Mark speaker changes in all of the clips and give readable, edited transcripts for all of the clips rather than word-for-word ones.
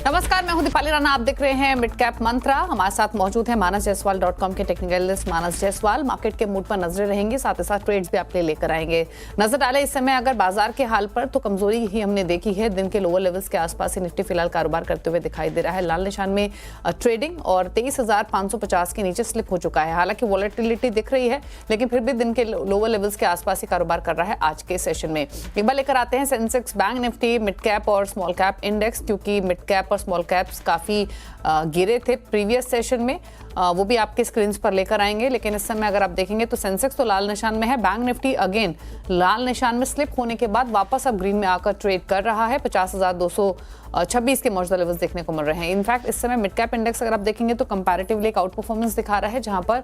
Speaker 1: नमस्कार, मैं हूं दीपाली राणा। आप देख रहे हैं मिड कैप मंत्रा। हमारे साथ मौजूद है manasjaiswal.com के टेक्निकल एनालिस्ट मानस जायसवाल। मार्केट के मूड पर नजरें रहेंगी, साथ ही साथ ट्रेड्स भी आपके लिए लेकर आएंगे। नजर डालें इस समय अगर बाजार के हाल पर, तो कमजोरी ही हमने देखी है। दिन के लोअर लेवल्स के आसपास ही निफ्टी फिलहाल कारोबार करते हुए दिखाई दे रहा है। लाल निशान में ट्रेडिंग और 23,550 के नीचे स्लिप हो चुका है। हालांकि वॉलेटिलिटी दिख रही है, लेकिन फिर भी दिन के लोअर लेवल्स के आसपास ही कारोबार कर रहा है आज के सेशन में। एक बार लेकर आते हैं Sensex, bank Nifty, mid cap और स्मॉल कैप इंडेक्स, क्योंकि मिड कैप और स्मॉल कैप्स काफी गिरे थे प्रीवियस सेशन में। वो भी आपके स्क्रीन पर लेकर आएंगे। लेकिन इस समय अगर आप देखेंगे तो सेंसेक्स तो लाल निशान में है, बैंक निफ्टी अगेन लाल निशान में स्लिप होने के बाद वापस अब ग्रीन में आकर ट्रेड कर रहा है। 50,226 के मौजूदा लेवल्स देखने को मिल रहे हैं। इनफैक्ट इस समय मिड कैप इंडेक्स अगर आप देखेंगे तो कंपैरेटिवली एक आउट परफॉर्मेंस दिखा रहा है, जहां पर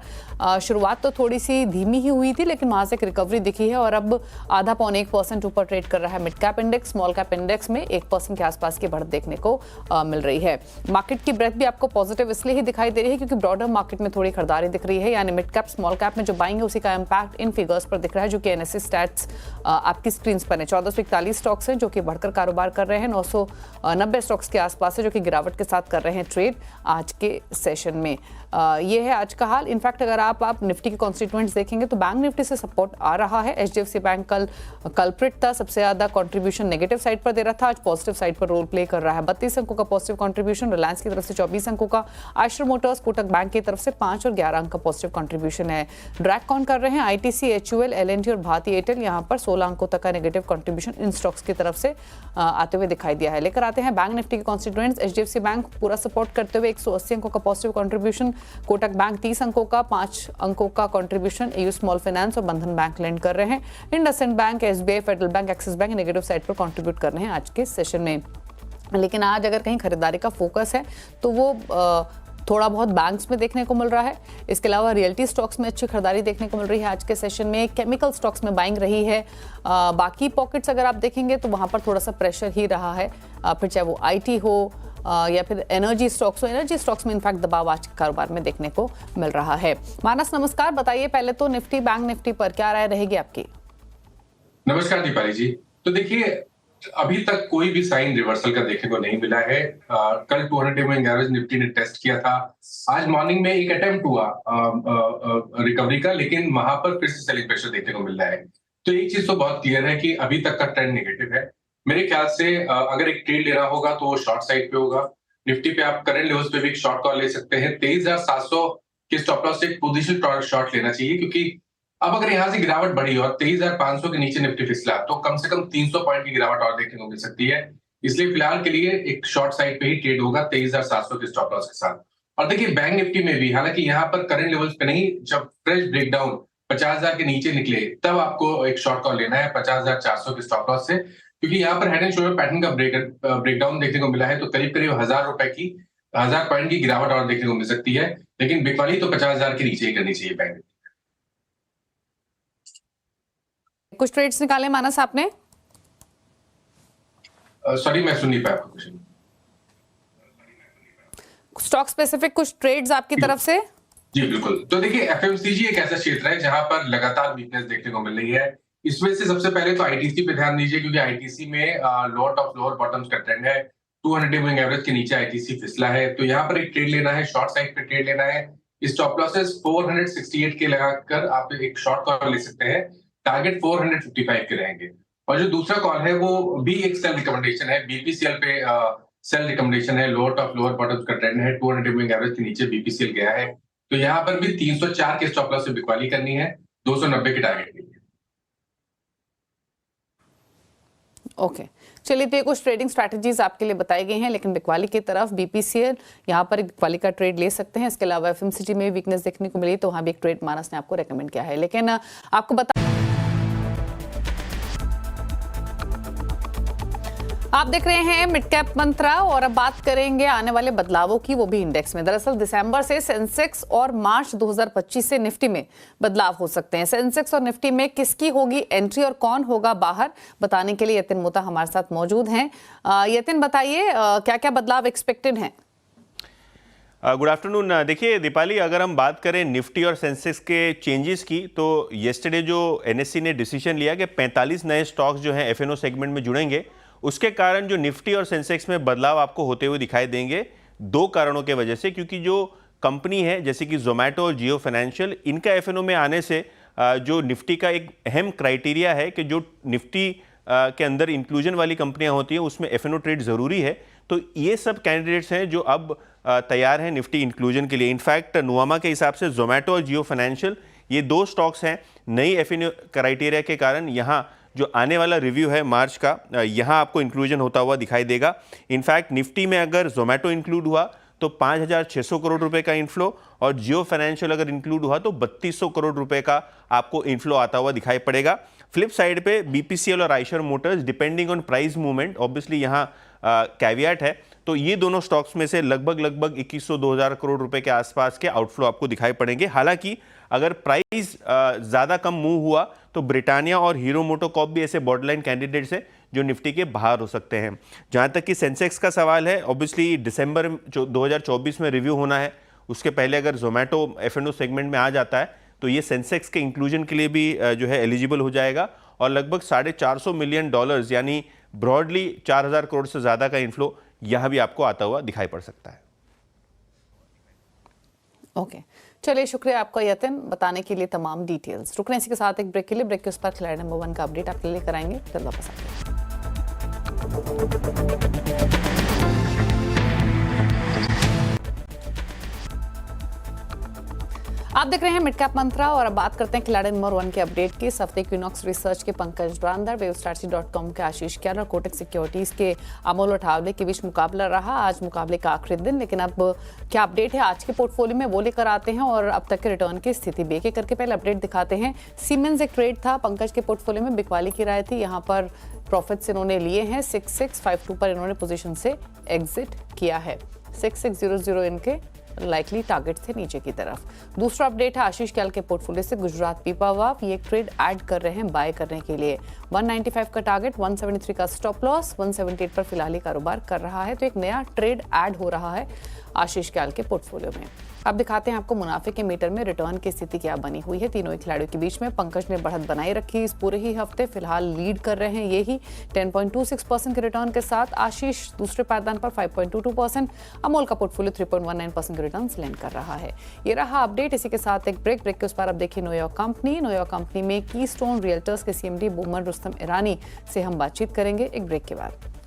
Speaker 1: शुरुआत तो थोड़ी सी धीमी ही हुई थी, लेकिन वहां से एक रिकवरी दिखी है और अब आधा पौने 1% ऊपर ट्रेड कर रहा है mid cap index. Small cap index में 1% के आसपास की बढ़त देखने को मिल रही है। मार्केट की ब्रेथ भी आपको पॉजिटिव इसलिए ही दिखाई दे रही है क्योंकि ब्रॉडर मार्केट में थोड़ी खरीदारी दिख रही है, यानी मिड कैप स्मॉल कैप में जो बाइंग है उसी का इंपैक्ट इन फिगर्स पर दिख रहा है, जो कि एनएससी स्टैट्स आपकी स्क्रीन पर है। 1441 स्टॉक्स हैं जो कि बढ़कर कारोबार कर रहे हैं। 990 स्टॉक्स के आसपास है जो कि गिरावट के साथ कर रहे हैं ट्रेड आज के सेशन में। ये है आज का हाल। इनफैक्ट अगर आप निफ्टी के कॉन्स्टिट्यूएंट्स देखेंगे तो बैंक निफ्टी से सपोर्ट आ रहा है। एचडीएफसी बैंक कल कल्प्रिट था, सबसे ज्यादा कंट्रीब्यूशन नेगेटिव साइड पर दे रहा था, आज पॉजिटिव साइड पर रोल प्ले कर रहा है। 32 अंकों का पॉजिटिव कंट्रीब्यूशन रिलायंस की तरफ से, 24 अंकों का आश्र मोटर्स कोटक बैंक की तरफ से, 5 और 11 अंक का पॉजिटिव कंट्रीब्यूशन है। ड्रैग कौन कर रहे हैं? आईटीसी, एचयूएल, एलएनटी और भारती एयरटेल। यहाँ पर 16 अंकों तक का नेगेटिव कंट्रीब्यूशन इन स्टॉक्स की तरफ से आते हुए दिखाई दिया है। लेकर आते हैं बैंक निफ्टी के कॉन्स्टिट्यूएंट्स। एचडीएफसी बैंक पूरा सपोर्ट करते हुए 180 अंकों का पॉजिटिव कंट्रीब्यूशन, कोटक बैंक 30 अंकों का, 5 अंकों का कंट्रीब्यूशन एयू स्मॉल फाइनेंस और बंधन बैंक लेंड कर रहे हैं। IndusInd bank, SBI, federal bank, axis bank negative side पर कंट्रीब्यूट कर रहे हैं आज के सेशन में। लेकिन आज अगर कहीं खरीदारी का फोकस है तो वो थोड़ा बहुत बैंक्स में देखने को मिल रहा है। इसके अलावा रियल्टी स्टॉक्स में अच्छी खरीदारी देखने को मिल रही है आज के सेशन में। केमिकल स्टॉक्स में बाइंग रही है। बाकी पॉकेट्स अगर आप देखेंगे तो वहां पर थोड़ा सा प्रेशर ही रहा है, फिर चाहे वो आईटी हो या फिर एनर्जी स्टॉक्स हो। एनर्जी स्टॉक्स में इनफैक्ट दबाव आज के कारोबार में देखने को मिल रहा है। मानस नमस्कार, बताइए पहले तो निफ्टी बैंक निफ्टी पर क्या राय रहेगी आपकी?
Speaker 2: नमस्कार दीपाली जी। तो देखिए, अभी तक कोई भी साइन रिवर्सल का देखने को नहीं मिला है। कल 200 मूविंग एवरेज निफ्टी ने टेस्ट किया था। आज मॉर्निंग में एक अटेम्प्ट हुआ रिकवरी का, लेकिन वहां पर फिर से सेलिंग प्रेशर देखने को मिल रहा है। तो एक चीज तो बहुत क्लियर है कि अभी तक का ट्रेंड नेगेटिव है। मेरे ख्याल से अगर एक ट्रेड लेना होगा तो वो शॉर्ट साइड पे होगा। निफ्टी पे आप करंट लेवल्स पे भी एक शॉर्ट कॉल ले सकते हैं। 23,700 के स्टॉप लॉस से एक पोजिशनल शॉर्ट लेना चाहिए, क्योंकि अब अगर यहां से गिरावट बढ़ी और 23,500 के नीचे निफ्टी फिसला तो कम से कम 300 पॉइंट की गिरावट और देखने को मिल सकती है। इसलिए फिलहाल के लिए एक शॉर्ट साइड पे ही ट्रेड होगा 23,700 के स्टॉप लॉस के साथ। और देखिए, बैंक निफ्टी में भी हालांकि यहाँ पर करंट लेवल्स पे नहीं, जब फ्रेश ब्रेकडाउन 50,000 के नीचे निकले तब आपको एक शॉर्ट कॉल लेना है 50,400 के स्टॉप लॉस से, क्योंकि यहाँ पर हेड एंड शोल्डर पैटर्न का ब्रेकडाउन देखने को मिला है। तो करीब करीब 1,000 पॉइंट की गिरावट और देखने को मिल सकती है। लेकिन बिकवाली तो 50,000 के नीचे ही करनी चाहिए बैंक।
Speaker 1: कुछ ट्रेड्स निकाले मानस आपने?
Speaker 2: सॉरी, मैं सुन नहीं पाया आपका क्वेश्चन।
Speaker 1: स्टॉक स्पेसिफिक कुछ ट्रेड्स आपकी तरफ से?
Speaker 2: जी बिल्कुल। तो देखिए, एफएमसीजी एक ऐसा क्षेत्र है जहां पर लगातार वीकनेस देखने को मिल रही है। इसमें से सबसे पहले तो आईटीसी पे ध्यान दीजिए, क्योंकि आईटीसी में लोअर टॉप लोअर बॉटम्स का ट्रेंड है। 200 मूविंग एवरेज के नीचे आईटीसी फिसला है, तो यहाँ पर एक ट्रेड लेना है, शॉर्ट साइड पे ट्रेड लेना है। स्टॉप लॉसेस 468 के लगाकर आप एक शॉर्ट कॉल ले सकते हैं। टारगेट 455 के रहेंगे। और जो दूसरा कॉल है वो भी एक सेल रिकमेंडेशन है। बीपीसीएल पे सेल रिकमेंडेशन है। लोअर टॉप लोअर बॉटम का ट्रेंड है। 200 मूविंग एवरेज के नीचे बीपीसीएल गया है, तो यहाँ पर भी 304 के स्टॉप लॉस से बिकवाली करनी है, 290 के टारगेट के लिए।
Speaker 1: ओके, चलिए, तो ये कुछ ट्रेडिंग स्ट्रैटेजीज आपके लिए बताई गई हैं। लेकिन बिकवाली की तरफ बीपीसीएल, यहाँ पर एक बिकवाली का ट्रेड ले सकते हैं। इसके अलावा एफएमसीजी में वीकनेस देखने को मिली, तो वहाँ भी एक ट्रेड मानस ने आपको रेकमेंड किया है। लेकिन आपको बता, आप देख रहे हैं मिड कैप मंत्रा और अब बात करेंगे आने वाले बदलावों की, वो भी इंडेक्स में। दरअसल दिसंबर से सेंसेक्स और मार्च 2025 से निफ्टी में बदलाव हो सकते हैं। सेंसेक्स और निफ्टी में किसकी होगी एंट्री और कौन होगा बाहर, बताने के लिए यतिन मोता हमारे साथ मौजूद हैं। यतिन, बताइए क्या क्या बदलाव एक्सपेक्टेड हैं?
Speaker 3: Good afternoon. देखिए दीपाली, अगर हम बात करें निफ्टी और सेंसेक्स के चेंजेस की, तो येस्टरडे जो एनएससी ने डिसीजन लिया कि 45 नए स्टॉक्स जो हैं एफएनओ सेगमेंट में जुड़ेंगे, उसके कारण जो निफ्टी और सेंसेक्स में बदलाव आपको होते हुए दिखाई देंगे 2 कारणों के वजह से, क्योंकि जो कंपनी है जैसे कि जोमेटो और जियो फाइनेंशियल, इनका एफएनओ में आने से जो निफ्टी का एक अहम क्राइटेरिया है कि जो निफ्टी के अंदर इंक्लूजन वाली कंपनियां होती हैं उसमें एफएनओ ट्रेड ज़रूरी है। तो ये सब कैंडिडेट्स हैं जो अब तैयार हैं निफ्टी इंक्लूजन के लिए। इनफैक्ट नुआमा के हिसाब से जोमेटो और जियो फाइनेंशियल ये 2 स्टॉक्स हैं नई एफएनओ क्राइटेरिया के कारण यहाँ जो आने वाला रिव्यू है मार्च का, यहाँ आपको इंक्लूजन होता हुआ दिखाई देगा। इनफैक्ट निफ्टी में अगर जोमेटो इंक्लूड हुआ तो 5,600 करोड़ रुपए का इन्फ्लो, और जियो फाइनेंशियल अगर इंक्लूड हुआ तो 3,200 करोड़ रुपए का आपको इन्फ्लो आता हुआ दिखाई पड़ेगा। फ्लिप साइड पे बीपीसीएल और Eicher Motors depending on price movement, obviously यहाँ कैविएट है, तो ये दोनों स्टॉक्स में से लगभग 2,100-2,000 करोड़ रुपए के आसपास के आउटफ्लो आपको दिखाई पड़ेंगे। हालांकि अगर प्राइस ज़्यादा कम मूव हुआ तो ब्रिटानिया और हीरो मोटोकॉर्प भी ऐसे बॉर्डरलाइन कैंडिडेट्स हैं जो निफ्टी के बाहर हो सकते हैं। जहाँ तक कि सेंसेक्स का सवाल है, ऑब्वियसली दिसंबर 2024 में रिव्यू होना है, उसके पहले अगर जोमेटो एफएनओ सेगमेंट में आ जाता है तो ये सेंसेक्स के इंक्लूजन के लिए भी जो है एलिजिबल हो जाएगा, और लगभग $450 मिलियन यानी ब्रॉडली 4,000 करोड़ से ज़्यादा का इन्फ्लो यहाँ भी आपको आता हुआ दिखाई पड़ सकता है।
Speaker 1: ओके, चलिए शुक्रिया आपका यतिन बताने के लिए तमाम डिटेल्स। रुकने इसी के साथ एक ब्रेक के लिए, ब्रेक के उस पर खिलाड़ी नंबर 1 का अपडेट आपके लिए लेकर आएंगे, जल्द वापस आते हैं। आप देख रहे हैं मिड कैप मंत्रा और अब बात करते हैं खिलाड़ी नंबर 1 के अपडेट की। इस हफ्ते क्विनॉक्स रिसर्च के पंकज ब्रांदर, वेवस्ट्रैटेजी.com के आशीष क्याल और कोटक सिक्योरिटीज के अमोल अठावले के बीच मुकाबला रहा। आज मुकाबले का आखिरी दिन, लेकिन अब क्या अपडेट है आज के पोर्टफोलियो में वो लेकर आते हैं और अब तक के रिटर्न की स्थिति भी एक एक करके पहले अपडेट दिखाते हैं। सीमेंस एक ट्रेड था, पंकज के पोर्टफोलियो में बिकवाली की राय थी, यहाँ पर प्रॉफिट्स इन्होंने लिए हैं। 6652 पर इन्होंने पोजीशन से एग्जिट किया है। 6600 इनके लाइकली टारगेट थे नीचे की तरफ। दूसरा अपडेट है आशीष क्याल के पोर्टफोलियो से गुजरात पीपावाव, ये एक ट्रेड ऐड कर रहे हैं बाय करने के लिए। 195 का टारगेट, 173 का स्टॉप लॉस, 178 पर फिलहाल ही कारोबार कर रहा है, तो एक नया ट्रेड ऐड हो रहा है आशीष क्याल के पोर्टफोलियो में। अब दिखाते हैं आपको मुनाफे के मीटर में रिटर्न की स्थिति क्या बनी हुई है तीनों ही खिलाड़ियों के बीच में। पंकज ने बढ़त बनाई रखी इस पूरे ही हफ्ते, फिलहाल लीड कर रहे हैं ये ही 10.26% के रिटर्न के साथ। आशीष दूसरे पायदान पर 5.22%, अमोल का पोर्टफोलियो 3.19% के रिटर्न लैंड कर रहा है। ये रहा अपडेट, इसी के साथ एक ब्रेक के उस पर अब देखिए नो योर कंपनी में कीस्टोन रियल्टर्स के CMD बुमर रुस्तम ईरानी से हम बातचीत करेंगे एक ब्रेक के बाद।